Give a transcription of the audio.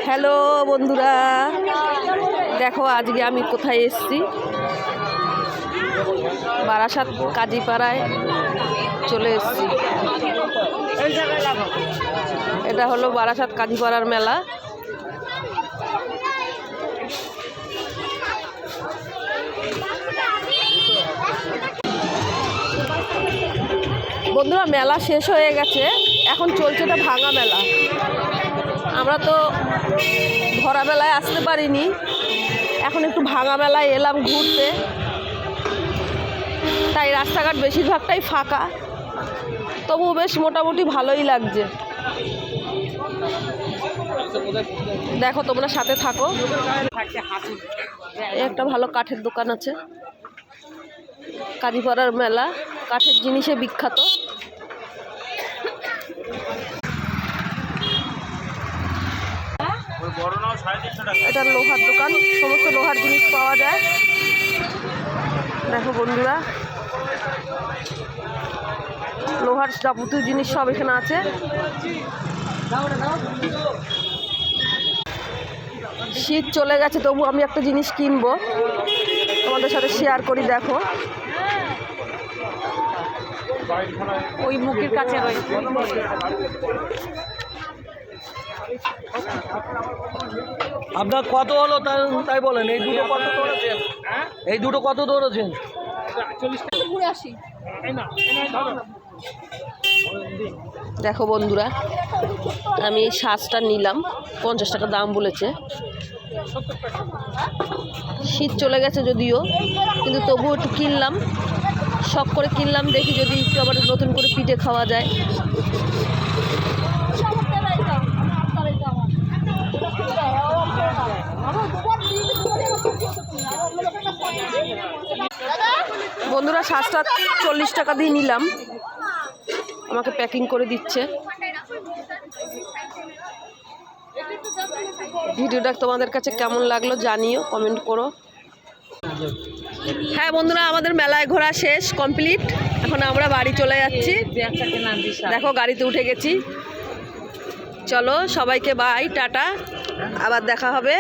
Hello বন্ধুরা, দেখো আজকে আমি কোথায় এসেছি। বারাসাত কাজীপাড়ায় চলে এসেছি। এটা হলো বারাসাত কাজীপাড়ার মেলা। বন্ধুরা, মেলা শেষ হয়ে গেছে, এখন চলছে এটা ভাঙা মেলা। আমরা তো ভরা মেলায় আসতে পারিনি, এখন একটু ভাঙা মেলায় এলাম ঘুরতে। তাই রাস্তাঘাট বেশিরভাগটাই ফাঁকা, তবুও বেশ মোটামুটি ভালোই লাগছে। দেখো, তোমরা সাথে থাকো। একটা ভালো কাঠের দোকান আছে। কাজীপাড়ার মেলা কাঠের জিনিসে বিখ্যাত। এটা লোহার দোকান, সমস্ত লোহার জিনিস পাওয়া যায়। দেখো বন্ধুরা, লোহার যাবতীয় জিনিস সব এখানে আছে। শীত চলে গেছে, তবু আমি একটা জিনিস কিনবো, তোমাদের সাথে শেয়ার করি। দেখো, ওই মুখের কাছে রয়েছে। আপনার কত হলো তাই বলেন। এই দুটো কত ধরেছেন? এই দুটো কত ধরেছেন? দেখো বন্ধুরা, আমি এই সাজটা নিলাম, 50 টাকা দাম বলেছে। শীত চলে গেছে যদিও, কিন্তু তবুও একটু কিনলাম, শখ করে কিনলাম। দেখি যদি একটু আবার নতুন করে পিঠে খাওয়া যায়। বন্ধুরা, সাজটা 40 টাকা দিয়ে নিলাম, আমাকে প্যাকিং করে দিচ্ছে। ভিডিওটা তোমাদের কাছে কেমন লাগলো জানিও, কমেন্ট করো। হ্যাঁ বন্ধুরা, আমাদের মেলায় ঘোরা শেষ, কমপ্লিট। এখন আমরা বাড়ি চলে যাচ্ছি। দেখো, গাড়িতে উঠে গেছি। চলো সবাইকে বাই, টাটা, আবার দেখা হবে।